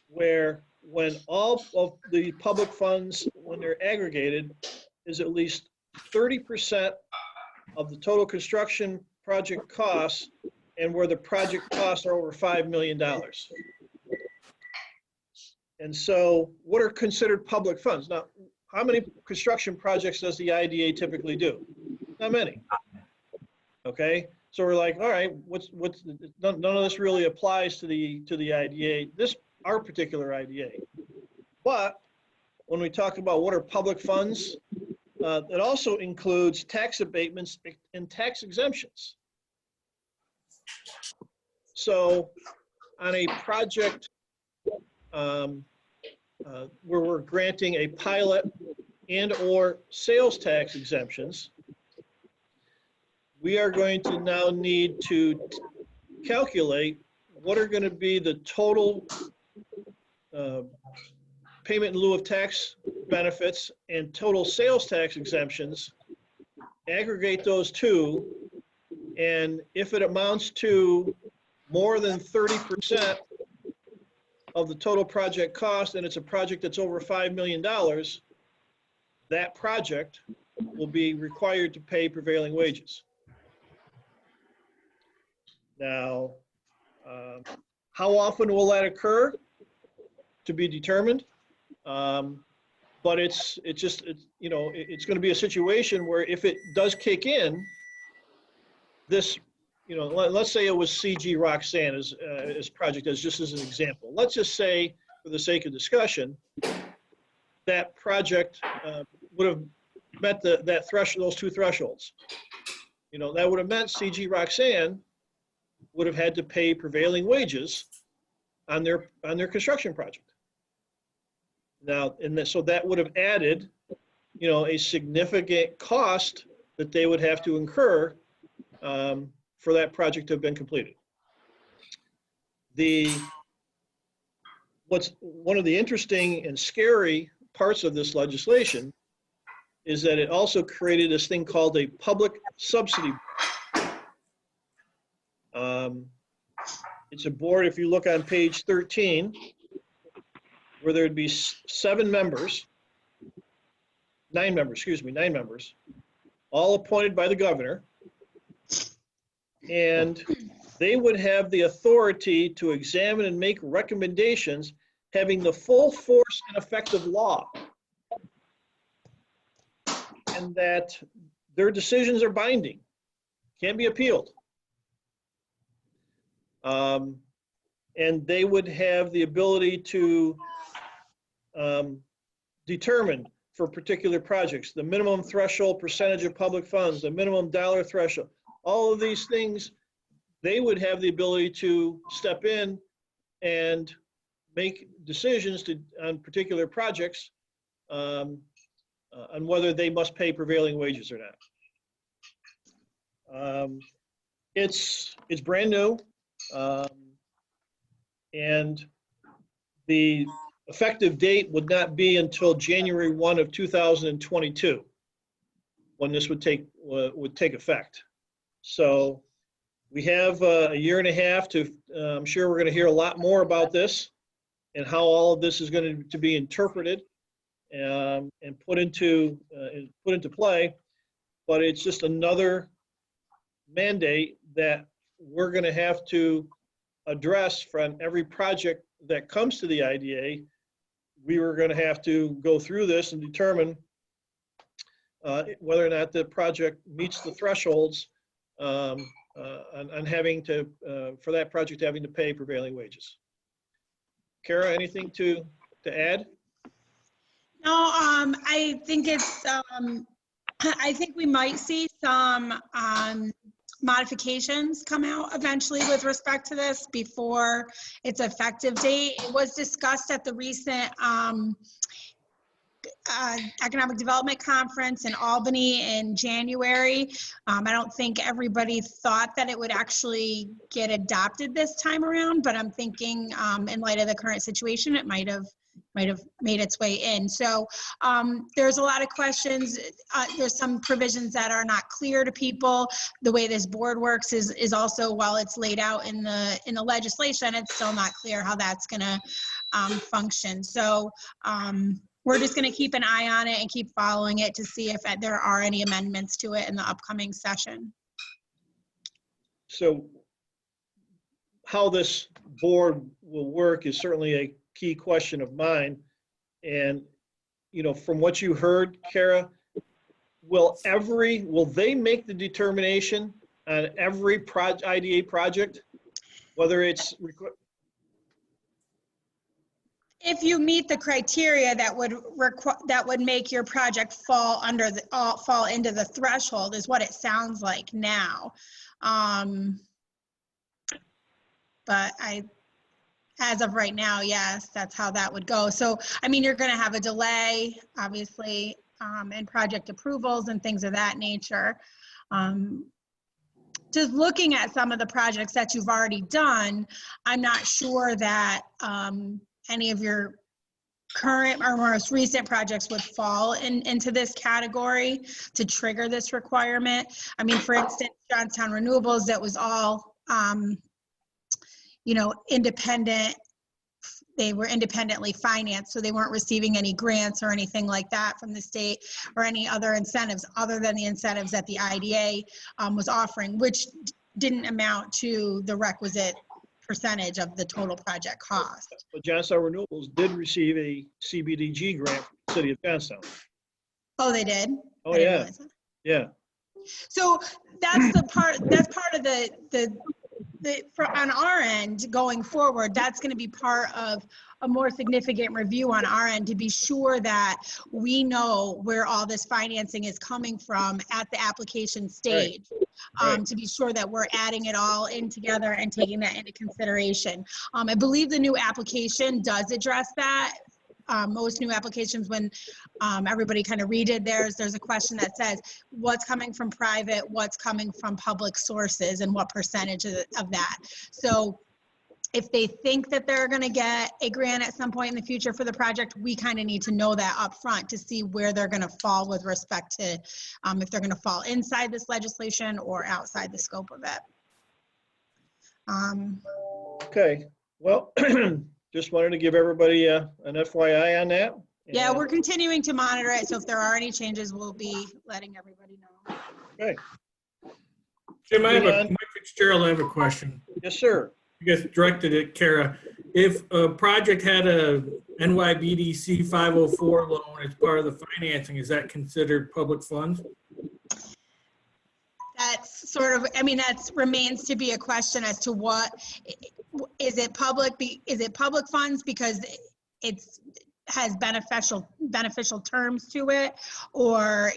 S1: where when all of the public funds, when they're aggregated, is at least 30% of the total construction project costs, and where the project costs are over $5 million. And so what are considered public funds? Now, how many construction projects does the IDA typically do? Not many. Okay, so we're like, all right, none of this really applies to the IDA, our particular IDA. But when we talk about what are public funds, it also includes tax abatements and tax exemptions. So on a project where we're granting a pilot and or sales tax exemptions, we are going to now need to calculate what are going to be the total payment in lieu of tax benefits and total sales tax exemptions, aggregate those two, and if it amounts to more than 30%, of the total project cost, and it's a project that's over $5 million, that project will be required to pay prevailing wages. Now, how often will that occur? To be determined. But it's you know, it's going to be a situation where if it does kick in, this, you know, let's say it was CG Roxanne as project as just as an example. Let's just say, for the sake of discussion, that project would have met that threshold, those two thresholds. You know, that would have meant CG Roxanne would have had to pay prevailing wages on their construction project. Now, so that would have added, you know, a significant cost that they would have to incur for that project to have been completed. What's one of the interesting and scary parts of this legislation is that it also created this thing called a public subsidy. It's a board, if you look on page 13, where there'd be 9 members, all appointed by the governor. And they would have the authority to examine and make recommendations having the full force and effect of law. And that their decisions are binding, can't be appealed. And they would have the ability to determine for particular projects, the minimum threshold percentage of public funds, the minimum dollar threshold, all of these things, they would have the ability to step in and make decisions on particular projects on whether they must pay prevailing wages or not. It's brand new, and the effective date would not be until January 1 of 2022 when this would take effect. So we have a year and a half to, I'm sure we're going to hear a lot more about this and how all of this is going to be interpreted and put into play. But it's just another mandate that we're going to have to address from every project that comes to the IDA. We were going to have to go through this and determine whether or not the project meets the thresholds on having to, for that project having to pay prevailing wages. Kara, anything to add?
S7: No, I think it's, I think we might see some modifications come out eventually with respect to this before its effective date. It was discussed at the recent Economic Development Conference in Albany in January. I don't think everybody thought that it would actually get adopted this time around, but I'm thinking in light of the current situation, it might have made its way in. So there's a lot of questions. There's some provisions that are not clear to people. The way this board works is also, while it's laid out in the legislation, it's still not clear how that's going to function. So we're just going to keep an eye on it and keep following it to see if there are any amendments to it in the upcoming session.
S1: So how this board will work is certainly a key question of mine. And, you know, from what you heard, Kara, will they make the determination on every IDA project, whether it's
S7: if you meet the criteria that would make your project fall into the threshold, is what it sounds like now. But as of right now, yes, that's how that would go. So, I mean, you're going to have a delay, obviously, in project approvals and things of that nature. Just looking at some of the projects that you've already done, I'm not sure that any of your current or most recent projects would fall into this category to trigger this requirement. I mean, for instance, Johnstown Renewables, that was all, you know, independent they were independently financed, so they weren't receiving any grants or anything like that from the state or any other incentives other than the incentives that the IDA was offering, which didn't amount to the requisite percentage of the total project cost.
S1: But Johnstown Renewables did receive a CBDG grant from the city of Johnstown.
S7: Oh, they did?
S1: Oh,
S7: I didn't
S1: yeah,
S7: realize that.
S1: yeah.
S7: So that's part of on our end going forward, that's going to be part of a more significant review on our end to be sure that we know where all this financing is coming from at the application stage.
S1: Right.
S7: To be sure that we're adding it all in together and taking that into consideration. I believe the new application does address that. Most new applications, when everybody kind of redid theirs, there's a question that says what's coming from private, what's coming from public sources, and what percentage of that. So if they think that they're going to get a grant at some point in the future for the project, we kind of need to know that up front to see where they're going to fall with respect to if they're going to fall inside this legislation or outside the scope of it.
S1: Okay, well, just wanted to give everybody an FYI on that.
S7: Yeah,
S1: And-
S7: we're continuing to monitor it, so if there are any changes, we'll be letting everybody know.
S1: Okay,
S4: Jim,
S1: Moving on.
S4: Mike Fitzgerald, I have a question.
S1: yes, sir.
S4: I guess directed at Kara. If a project had a NYBDC 504 loan as part of the financing, is that considered public funds?
S7: That's sort of, I mean, that remains to be a question as to what, is it public funds because it's has beneficial terms to it, or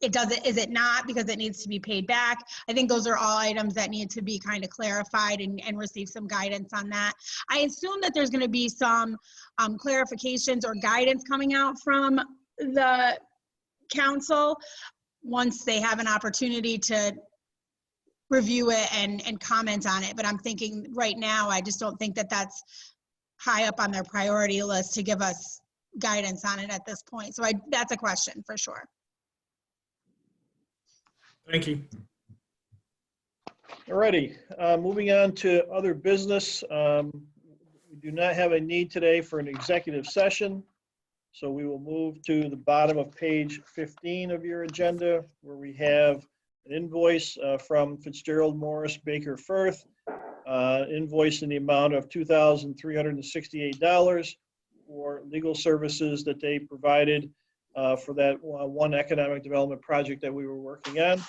S7: is it not because it needs to be paid back? I think those are all items that need to be kind of clarified and receive some guidance on that. I assume that there's going to be some clarifications or guidance coming out from the council once they have an opportunity to review it and comment on it. But I'm thinking right now, I just don't think that that's high up on their priority list to give us guidance on it at this point. So that's a question for sure.
S4: Thank you.
S1: Alrighty, moving on to other business. We do not have a need today for an executive session. So we will move to the bottom of page 15 of your agenda, where we have an invoice from Fitzgerald Morris Baker Firth, invoice in the amount of $2,368 for legal services that they provided for that one economic development project that we were working on.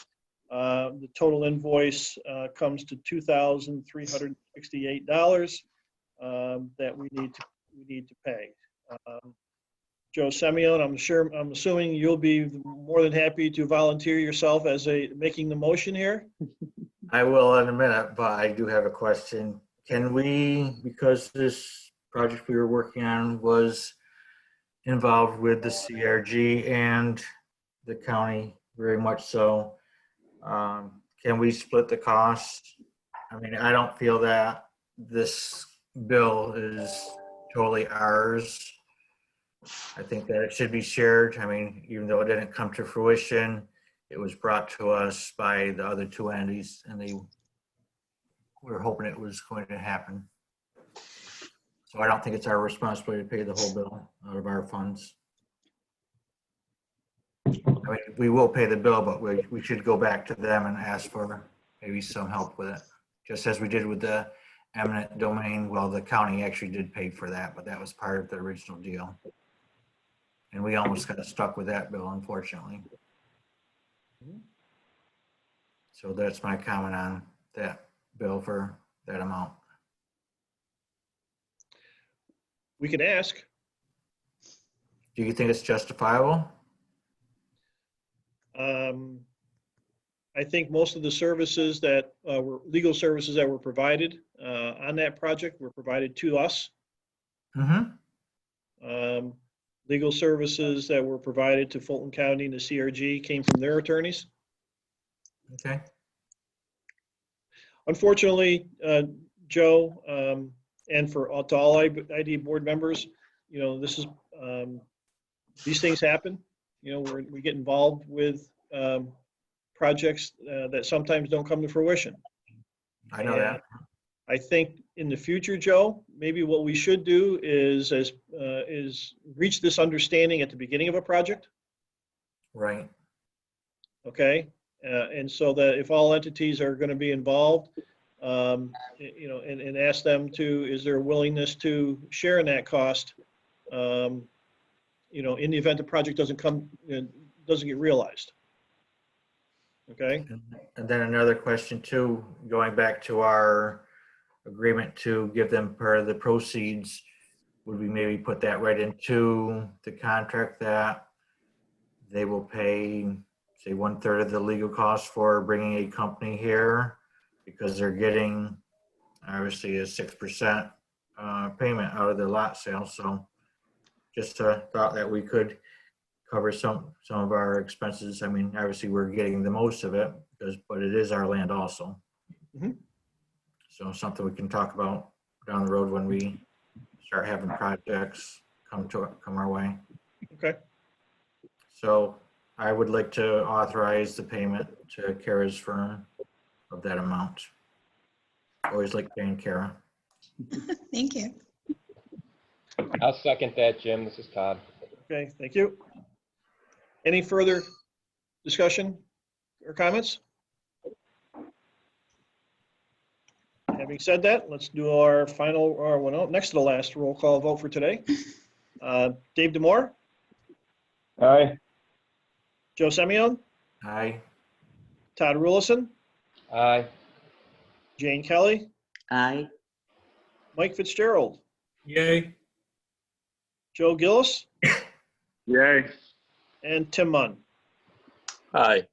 S1: The total invoice comes to $2,368 that we need to pay. Joe Semyon, I'm assuming you'll be more than happy to volunteer yourself as making the motion here.
S3: I will in a minute, but I do have a question. Can we, because this project we were working on was involved with the CRG and the county very much so, can we split the cost? I mean, I don't feel that this bill is totally ours. I think that it should be shared. I mean, even though it didn't come to fruition, it was brought to us by the other two entities, and we were hoping it was going to happen. So I don't think it's our responsibility to pay the whole bill out of our funds. I mean, we will pay the bill, but we should go back to them and ask for maybe some help with it, just as we did with the eminent domain. Well, the county actually did pay for that, but that was part of the original deal. And we almost got stuck with that bill, unfortunately. So that's my comment on that bill for that amount.
S1: We can ask.
S3: Do you think it's justifiable?
S1: I think most of the services that were legal services that were provided on that project were provided to us.
S3: Mm-hmm.
S1: Legal services that were provided to Fulton County and the CRG came from their attorneys.
S3: Okay.
S1: Unfortunately, Joe, and to all ID board members, you know, this is these things happen. You know, we get involved with projects that sometimes don't come to fruition.
S3: I know that.
S1: I think in the future, Joe, maybe what we should do is reach this understanding at the beginning of a project,
S3: Right.
S1: okay? And so that if all entities are going to be involved, you know, and ask them to, is there a willingness to share in that cost, you know, in the event the project doesn't get realized. Okay?
S3: And then another question too, going back to our agreement to give them part of the proceeds, would we maybe put that right into the contract that they will pay, say, 1/3 of the legal costs for bringing a company here because they're getting obviously a 6% payment out of the lot sale. So just a thought that we could cover some of our expenses. I mean, obviously we're getting the most of it but it is our land also.
S1: Mhm.
S3: So something we can talk about down the road when we start having projects come our way.
S1: Okay.
S3: So I would like to authorize the payment to Kara's firm of that amount. Always like paying Kara.
S7: Thank you.
S5: I'll second that, Jim. This is Todd.
S1: Okay, thank you. Any further discussion or comments? Having said that, let's do our final, or well, next to the last roll call vote for today. Dave Demore,
S9: Aye.
S1: Joe Semyon,
S3: Aye.
S1: Todd Rulison,
S5: Aye.
S1: Jane Kelly,
S2: Aye.
S1: Mike Fitzgerald,
S4: Yay.
S1: Joe Gillis,
S8: Yay.
S1: and Tim Munn.
S6: Aye.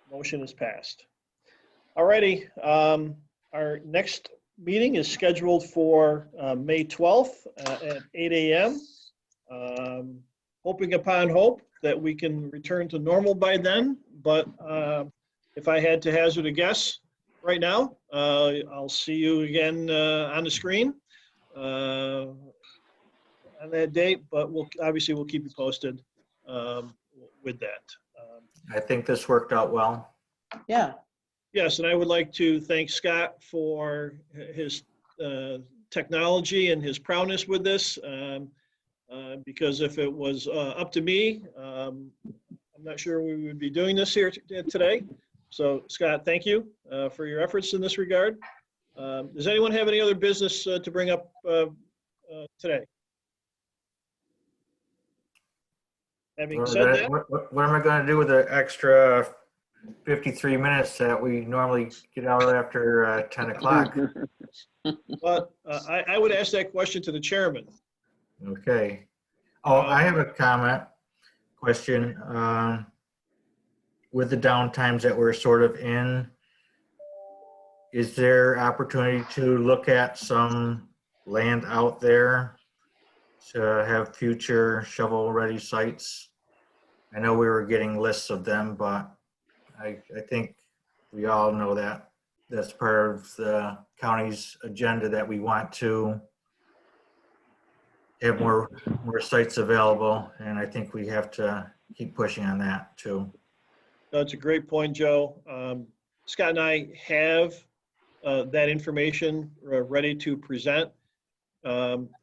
S1: Motion is passed. Alrighty, our next meeting is scheduled for May 12th at 8 a.m. Hoping upon hope that we can return to normal by then, but if I had to hazard a guess right now, I'll see you again on the screen on that date, but we'll keep you posted with that.
S3: I think this worked out well.
S2: Yeah.
S1: Yes, and I would like to thank Scott for his technology and his prowess with this, because if it was up to me, I'm not sure we would be doing this here today. So Scott, thank you for your efforts in this regard. Does anyone have any other business to bring up today? Having said that,
S3: What am I going to do with the extra 53 minutes that we normally get out after 10 o'clock?
S1: but I would ask that question to the chairman.
S3: Okay. Oh, I have a question. With the downtimes that we're sort of in, is there opportunity to look at some land out there to have future shovel-ready sites? I know we were getting lists of them, but I think we all know that that's part of the county's agenda, that we want to have more sites available, and I think we have to keep pushing on that too.
S1: That's a great point, Joe. Scott and I have that information ready to present.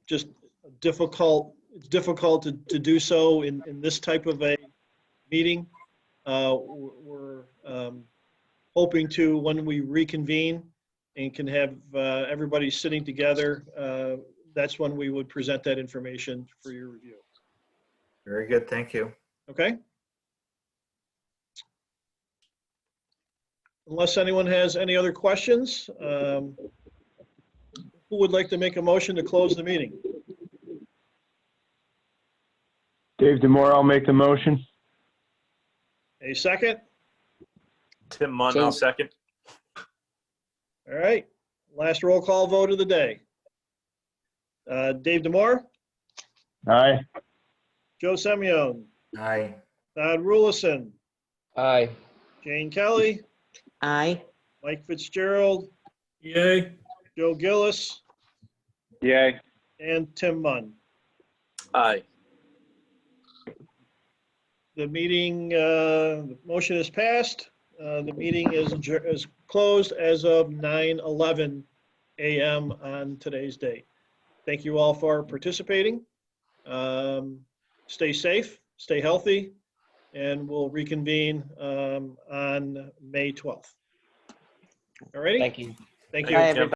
S1: Just it's difficult to do so in this type of a meeting. We're hoping to, when we reconvene and can have everybody sitting together, that's when we would present that information for your review.
S3: Very good, thank you.
S1: Okay? Unless anyone has any other questions, who would like to make a motion to close the meeting?
S9: Dave Demore, I'll make the motion.
S1: A second?
S6: Tim Munn, I'll second.
S1: All right, last roll call vote of the day. Dave Demore,
S9: Aye.
S1: Joe Semyon,
S3: Aye.
S1: Todd Rulison,
S5: Aye.
S1: Jane Kelly,
S2: Aye.
S1: Mike Fitzgerald,
S4: Yay.
S1: Joe Gillis,
S8: Yay.
S1: and Tim Munn.
S6: Aye.
S1: The meeting, the motion is passed. The meeting is closed as of 9/11 a.m. on today's date. Thank you all for participating. Stay safe, stay healthy, and we'll reconvene on May 12th. All righty?
S5: Thank you.
S1: Thank
S6: Thank
S1: you.
S6: you,
S2: Bye,
S6: Jim.